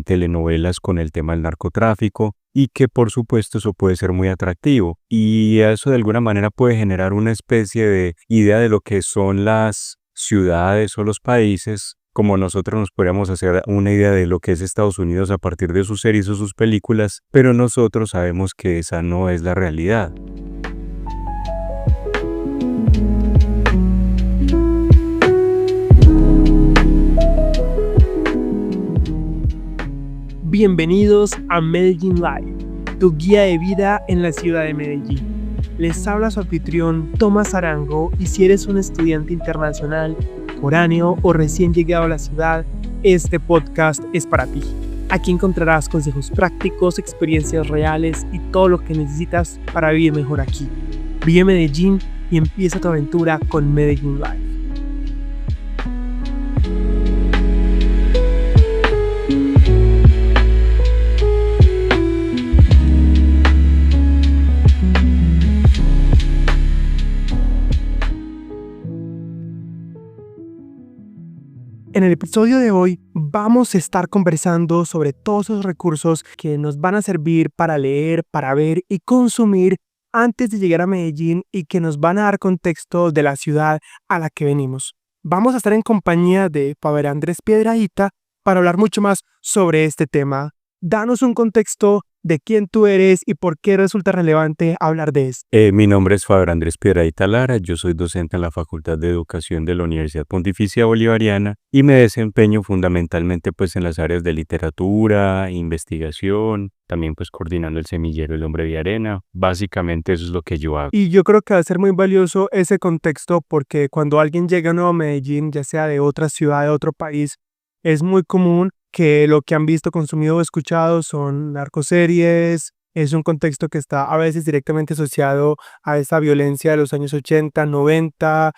telenovelas con el tema del narcotráfico y que por supuesto eso puede ser muy atractivo y eso de alguna manera puede generar una especie de idea de lo que son las ciudades o los países, como nosotros nos podríamos hacer una idea de lo que es Estados Unidos a partir de sus series o sus películas, pero nosotros sabemos que esa no es la realidad. Bienvenidos a Medellín Live, tu guía de vida en la ciudad de Medellín. Les habla su anfitrión Tomás Arango y si eres un estudiante internacional, foráneo o recién llegado a la ciudad, este podcast es para ti. Aquí encontrarás consejos prácticos, experiencias reales y todo lo que necesitas para vivir mejor aquí. Vive Medellín y empieza tu aventura con Medellín Live. En el episodio de hoy vamos a estar conversando sobre todos esos recursos que nos van a servir para leer, para ver y consumir antes de llegar a Medellín y que nos van a dar contexto de la ciudad a la que venimos. Vamos a estar en compañía de Faber Andrés Piedradita para hablar mucho más sobre este tema. Danos un contexto de quién tú eres y por qué resulta relevante hablar de esto. Mi nombre es Faber Andrés Piedradita Lara, yo soy docente en la Facultad de Educación de la Universidad Pontificia Bolivariana y me desempeño fundamentalmente pues en las áreas de literatura, investigación, también pues coordinando el semillero El Hombre de Arena. Básicamente eso es lo que yo hago. Y yo creo que va a ser muy valioso ese contexto porque cuando alguien llega a Nuevo Medellín, ya sea de otra ciudad, de otro país, es muy común que lo que han visto, consumido o escuchado son narcoseries. Es un contexto que está a veces directamente asociado a esa violencia de los años 80, 90.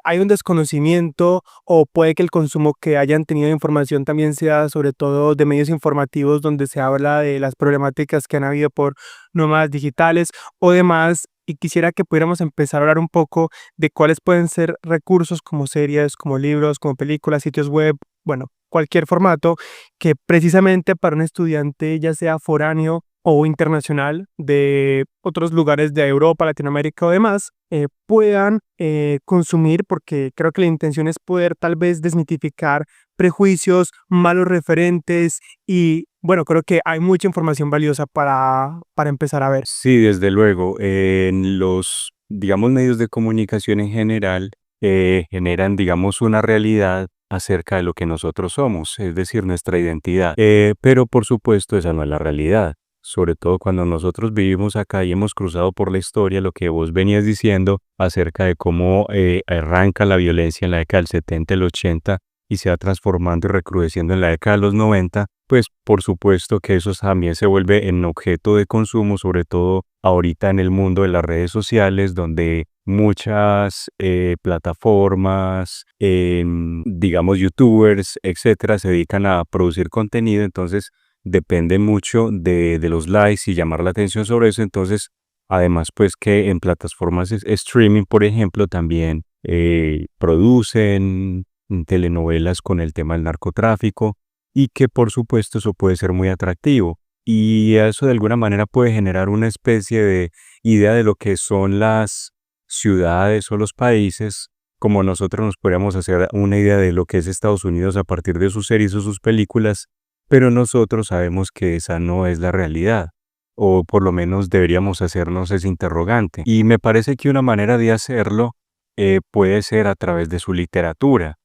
Hay un desconocimiento o puede que el consumo que hayan tenido de información también sea sobre todo de medios informativos donde se habla de las problemáticas que han habido por nómadas digitales o demás. Y quisiera que pudiéramos empezar a hablar un poco de cuáles pueden ser recursos como series, como libros, como películas, sitios web, bueno, cualquier formato que precisamente para un estudiante ya sea foráneo o internacional de otros lugares de Europa, Latinoamérica o demás, puedan consumir, porque creo que la intención es poder tal vez desmitificar prejuicios, malos referentes y bueno, creo que hay mucha información valiosa para empezar a ver. Sí, desde luego, en los, digamos, medios de comunicación en general generan, digamos, una realidad acerca de lo que nosotros somos, es decir, nuestra identidad. Pero por supuesto esa no es la realidad, sobre todo cuando nosotros vivimos acá y hemos cruzado por la historia lo que vos venías diciendo acerca de cómo arranca la violencia en la década del 70, el 80 y se va transformando y recrudeciendo en la década de los 90, pues por supuesto que eso también se vuelve en objeto de consumo, sobre todo ahorita en el mundo de las redes sociales, donde muchas plataformas, digamos youtubers, etcétera, se dedican a producir contenido, entonces depende mucho de los likes y llamar la atención sobre eso. Entonces, además pues que en plataformas streaming, por ejemplo, también producen telenovelas con el tema del narcotráfico y que por supuesto eso puede ser muy atractivo y eso de alguna manera puede generar una especie de idea de lo que son las ciudades o los países, como nosotros nos podríamos hacer una idea de lo que es Estados Unidos a partir de sus series o sus películas, pero nosotros sabemos que esa no es la realidad, o por lo menos deberíamos hacernos ese interrogante. Y me parece que una manera de hacerlo puede ser a través de su literatura,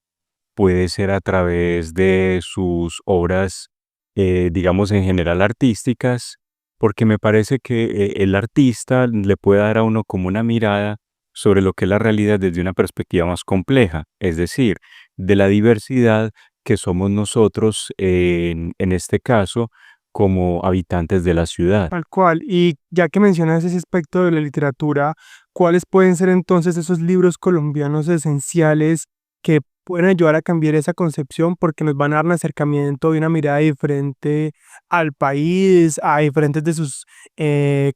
puede ser a través de sus obras, digamos en general artísticas, porque me parece que el artista le puede dar a uno como una mirada sobre lo que es la realidad desde una perspectiva más compleja, es decir, de la diversidad que somos nosotros en este caso como habitantes de la ciudad. Tal cual. Y ya que mencionas ese aspecto de la literatura, ¿cuáles pueden ser entonces esos libros colombianos esenciales que pueden ayudar a cambiar esa concepción porque nos van a dar un acercamiento y una mirada diferente al país, a diferentes de sus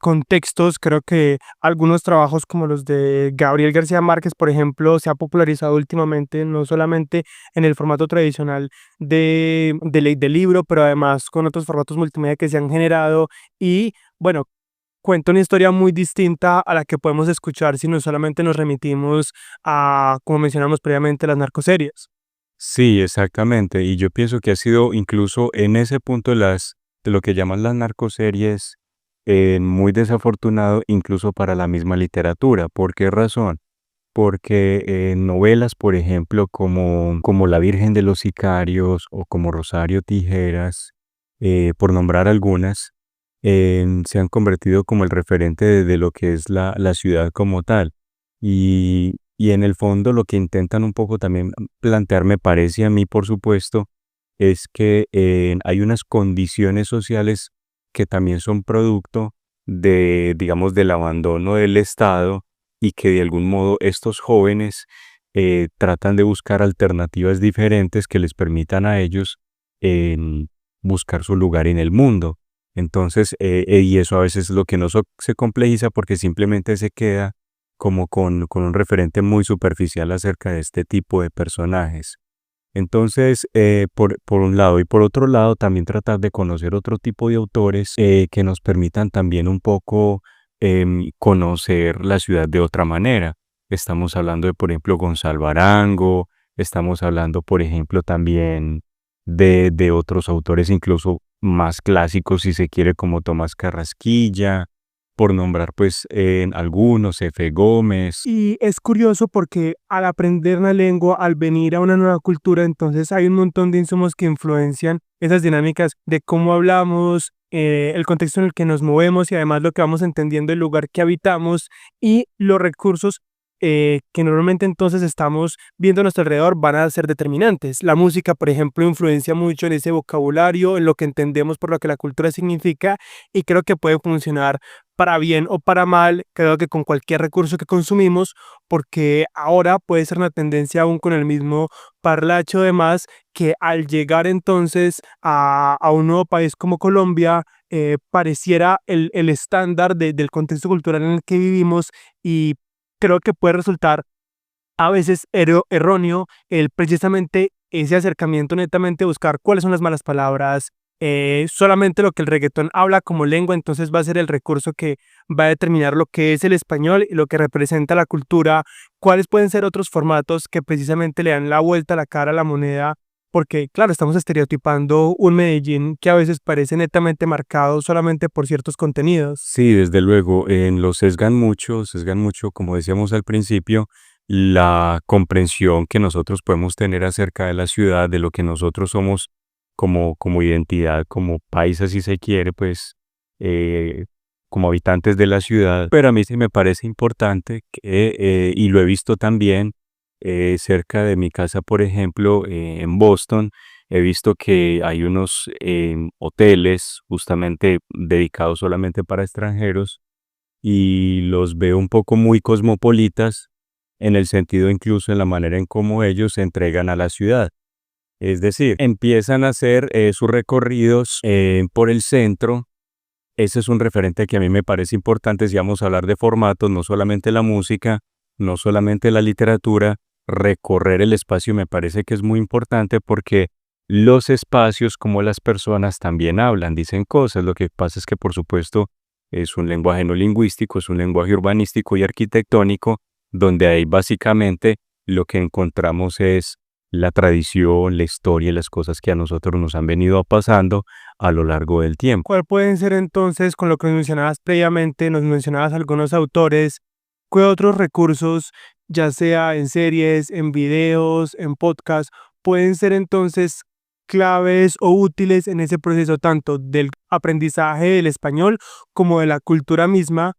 contextos. Creo que algunos trabajos como los de Gabriel García Márquez, por ejemplo, se ha popularizado últimamente, no solamente en el formato tradicional de libro, pero además con otros formatos multimedia que se han generado y bueno, cuenta una historia muy distinta a la que podemos escuchar si no solamente nos remitimos a, como mencionamos previamente, las narcoseries. Sí, exactamente. Y yo pienso que ha sido incluso en ese punto de lo que llaman las narcoseries, muy desafortunado incluso para la misma literatura. ¿Por qué razón? Porque novelas, por ejemplo, como La Virgen de los Sicarios o como Rosario Tijeras, por nombrar algunas, se han convertido como el referente de lo que es la ciudad como tal. Y en el fondo lo que intentan un poco también plantear, me parece a mí, por supuesto, es que hay unas condiciones sociales que también son producto digamos, del abandono del Estado y que de algún modo estos jóvenes tratan de buscar alternativas diferentes que les permitan a ellos buscar su lugar en el mundo. Entonces, y eso a veces es lo que no se complejiza porque simplemente se queda como con un referente muy superficial acerca de este tipo de personajes. Entonces, por un lado y por otro lado, también tratar de conocer otro tipo de autores que nos permitan también un poco conocer la ciudad de otra manera. Estamos hablando de, por ejemplo, Gonzalo Arango, estamos hablando, por ejemplo, también de otros autores incluso más clásicos, si se quiere, como Tomás Carrasquilla, por nombrar pues algunos, F. Gómez. Y es curioso porque al aprender una lengua, al venir a una nueva cultura, entonces hay un montón de insumos que influencian esas dinámicas de cómo hablamos, el contexto en el que nos movemos y además lo que vamos entendiendo del lugar que habitamos y los recursos que normalmente entonces estamos viendo a nuestro alrededor van a ser determinantes. La música, por ejemplo, influencia mucho en ese vocabulario, en lo que entendemos por lo que la cultura significa y creo que puede funcionar para bien o para mal, creo que con cualquier recurso que consumimos, porque ahora puede ser una tendencia aún con el mismo parlacho de más, que al llegar entonces a un nuevo país como Colombia, pareciera el estándar del contexto cultural en el que vivimos y creo que puede resultar a veces erróneo el precisamente ese acercamiento netamente buscar cuáles son las malas palabras, solamente lo que el reggaetón habla como lengua, entonces va a ser el recurso que va a determinar lo que es el español y lo que representa la cultura, cuáles pueden ser otros formatos que precisamente le dan la vuelta a la cara a la moneda, porque claro, estamos estereotipando un Medellín que a veces parece netamente marcado solamente por ciertos contenidos. Sí, desde luego, lo sesgan mucho, como decíamos al principio, la comprensión que nosotros podemos tener acerca de la ciudad, de lo que nosotros somos como identidad, como paisa, si se quiere, pues, como habitantes de la ciudad. Pero a mí sí me parece importante que, y lo he visto también cerca de mi casa, por ejemplo, en Boston. He visto que hay unos hoteles justamente dedicados solamente para extranjeros y los veo un poco muy cosmopolitas en el sentido incluso en la manera en cómo ellos se entregan a la ciudad. Es decir, empiezan a hacer sus recorridos por el centro. Ese es un referente que a mí me parece importante si vamos a hablar de formatos, no solamente la música, no solamente la literatura, recorrer el espacio me parece que es muy importante porque los espacios como las personas también hablan, dicen cosas. Lo que pasa es que por supuesto es un lenguaje no lingüístico, es un lenguaje urbanístico y arquitectónico donde ahí básicamente lo que encontramos es la tradición, la historia y las cosas que a nosotros nos han venido pasando a lo largo del tiempo. ¿Cuál pueden ser entonces, con lo que mencionabas previamente, nos mencionabas algunos autores, qué otros recursos, ya sea en series, en videos, en podcast, pueden ser entonces claves o útiles en ese proceso tanto del aprendizaje del español como de la cultura misma,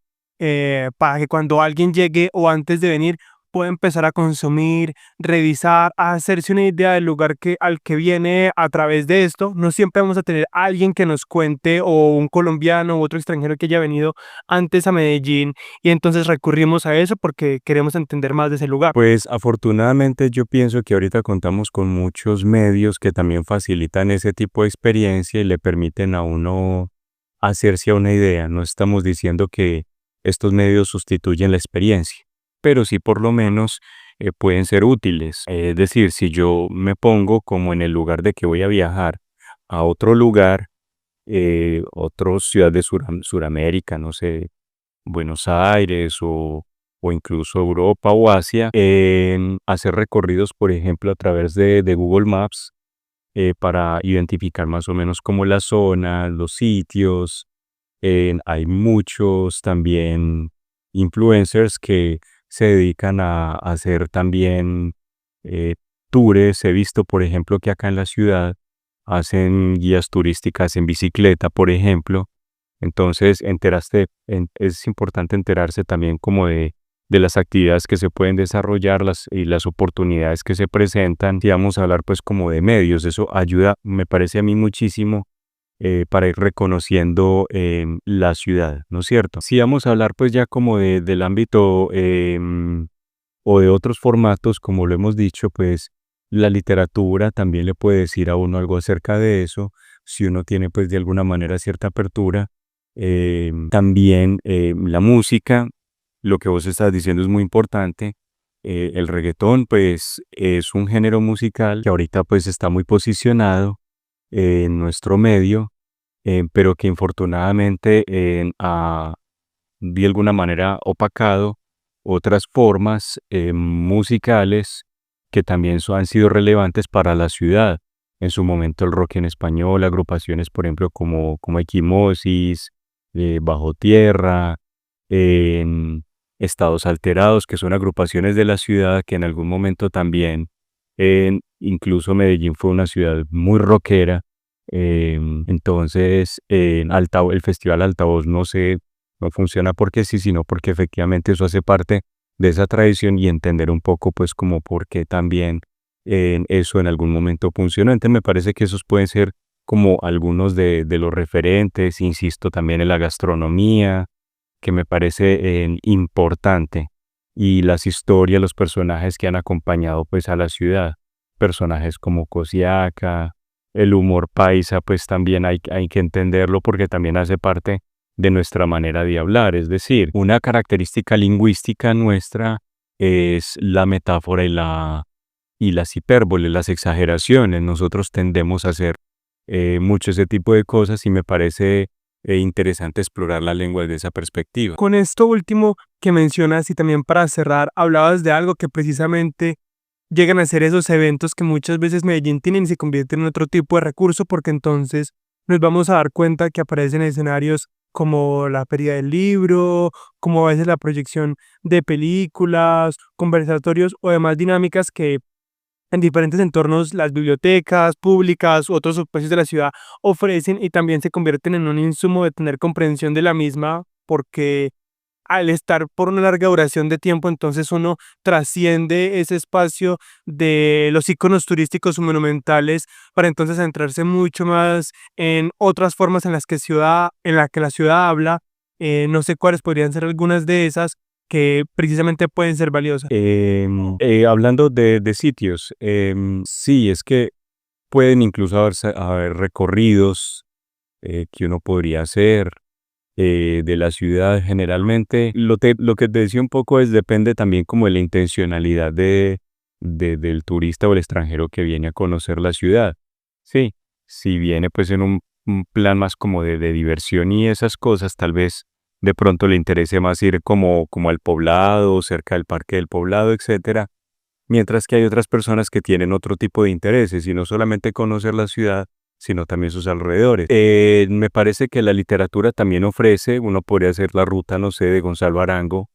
para que cuando alguien llegue o antes de venir puede empezar a consumir, revisar, a hacerse una idea del lugar al que viene a través de esto. No siempre vamos a tener a alguien que nos cuente o un colombiano u otro extranjero que haya venido antes a Medellín y entonces recurrimos a eso porque queremos entender más de ese lugar. Pues afortunadamente yo pienso que ahorita contamos con muchos medios que también facilitan ese tipo de experiencia y le permiten a uno hacerse a una idea. No estamos diciendo que estos medios sustituyen la experiencia, pero sí por lo menos pueden ser útiles. Es decir, si yo me pongo como en el lugar de que voy a viajar a otro lugar, otra ciudad de Suramérica, no sé, Buenos Aires o incluso Europa o Asia, en hacer recorridos, por ejemplo, a través de Google Maps para identificar más o menos como las zonas, los sitios. Hay muchos también influencers que se dedican a hacer también eh, tours. He visto, por ejemplo, que acá en la ciudad hacen guías turísticas en bicicleta, por ejemplo. Entonces, es importante enterarse también como de las actividades que se pueden desarrollar y las oportunidades que se presentan. Y vamos a hablar pues como de medios. Eso ayuda, me parece a mí muchísimo para ir reconociendo la ciudad, ¿no es cierto? Si vamos a hablar pues ya como del ámbito o de otros formatos, como lo hemos dicho, pues la literatura también le puede decir a uno algo acerca de eso, si uno tiene pues de alguna manera cierta apertura. También la música, lo que vos estás diciendo es muy importante. El reggaetón pues es un género musical que ahorita pues está muy posicionado en nuestro medio, pero que infortunadamente ha de alguna manera opacado otras formas musicales que también han sido relevantes para la ciudad. En su momento el rock en español, agrupaciones por ejemplo como Equimosis, Bajo Tierra, en Estados Alterados, que son agrupaciones de la ciudad que en algún momento también, incluso Medellín fue una ciudad muy rockera. Entonces, el Festival Altavoz no funciona porque sí, sino porque efectivamente eso hace parte de esa tradición y entender un poco pues como por qué también eso en algún momento funcionó. Entonces me parece que esos pueden ser como algunos de los referentes, insisto también en la gastronomía, que me parece importante, y las historias, los personajes que han acompañado pues a la ciudad, personajes como Cosiaca, el humor paisa, pues también hay que entenderlo porque también hace parte de nuestra manera de hablar. Es decir, una característica lingüística nuestra es la metáfora y las hipérboles, las exageraciones. Nosotros tendemos a hacer mucho ese tipo de cosas y me parece interesante explorar la lengua desde esa perspectiva. Con esto último que mencionas y también para cerrar, hablabas de algo que precisamente llegan a ser esos eventos que muchas veces Medellín tiene y se convierten en otro tipo de recurso porque entonces nos vamos a dar cuenta que aparecen escenarios como la Feria del Libro, como a veces la proyección de películas, conversatorios o demás dinámicas que en diferentes entornos las bibliotecas públicas u otros espacios de la ciudad ofrecen y también se convierten en un insumo de tener comprensión de la misma porque al estar por una larga duración de tiempo, entonces uno trasciende ese espacio de los iconos turísticos o monumentales para entonces centrarse mucho más en otras formas en la que la ciudad habla. No sé cuáles podrían ser algunas de esas que precisamente pueden ser valiosas. Hablando de sitios, sí, es que pueden incluso haber recorridos que uno podría hacer de la ciudad. Generalmente, lo que te decía un poco depende también como de la intencionalidad del turista o el extranjero que viene a conocer la ciudad. Sí, si viene pues en un plan más como de diversión y esas cosas, tal vez de pronto le interese más ir como al poblado, cerca del Parque del Poblado, etcétera. Mientras que hay otras personas que tienen otro tipo de intereses y no solamente conocer la ciudad, sino también sus alrededores. Me parece que la literatura también ofrece, uno podría hacer la ruta, no sé, de Gonzalo Arango,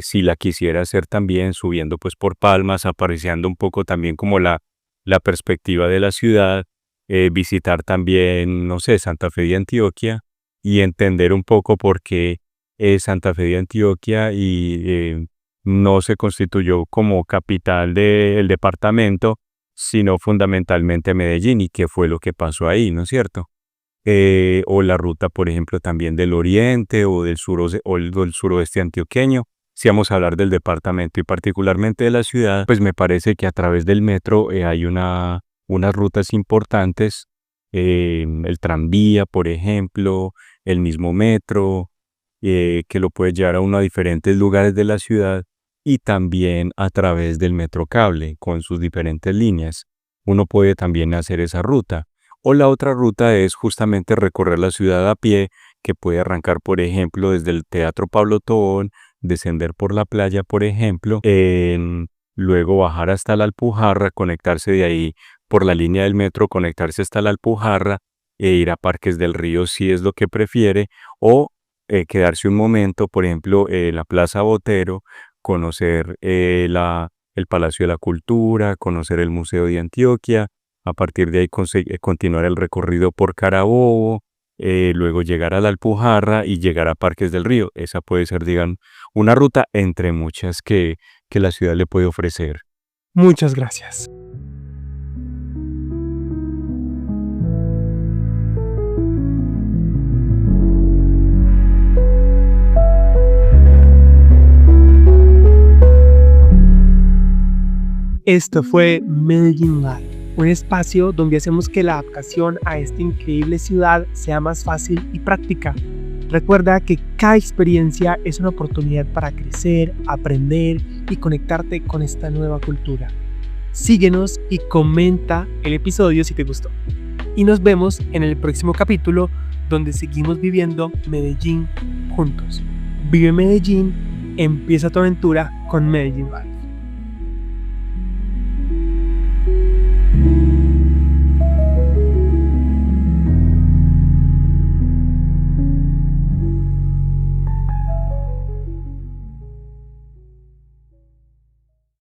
si la quisiera hacer también, subiendo pues por Palmas, apreciando un poco también como la perspectiva de la ciudad, visitar también, no sé, Santa Fe de Antioquia y entender un poco por qué Santa Fe de Antioquia y no se constituyó como capital del departamento, sino fundamentalmente Medellín. ¿Y qué fue lo que pasó ahí, no es cierto? O la ruta, por ejemplo, también del oriente o del suroeste antioqueño. Si vamos a hablar del departamento y particularmente de la ciudad, pues me parece que a través del metro hay unas rutas importantes, el tranvía, por ejemplo, el mismo metro, que lo puede llevar a uno a diferentes lugares de la ciudad, y también a través del metro cable con sus diferentes líneas. Uno puede también hacer esa ruta. O la otra ruta es justamente recorrer la ciudad a pie, que puede arrancar, por ejemplo, desde el Teatro Pablo Tobón, descender por la playa, por ejemplo, luego bajar hasta la Alpujarra, conectarse de ahí por la línea del metro, conectarse hasta la Alpujarra e ir a Parques del Río si es lo que prefiere, o quedarse un momento, por ejemplo, en la Plaza Botero, conocer el Palacio de la Cultura, conocer el Museo de Antioquia. A partir de ahí continuar el recorrido por Carabobo, luego llegar a la Alpujarra y llegar a Parques del Río. Esa puede ser, digamos, una ruta entre muchas que la ciudad le puede ofrecer. Muchas gracias. Esto fue Medellín Live, un espacio donde hacemos que la adaptación a esta increíble ciudad sea más fácil y práctica. Recuerda que cada experiencia es una oportunidad para crecer, aprender y conectarte con esta nueva cultura. Síguenos y comenta el episodio si te gustó. Y nos vemos en el próximo capítulo, donde seguimos viviendo Medellín juntos. Vive Medellín, empieza tu aventura con Medellín Live.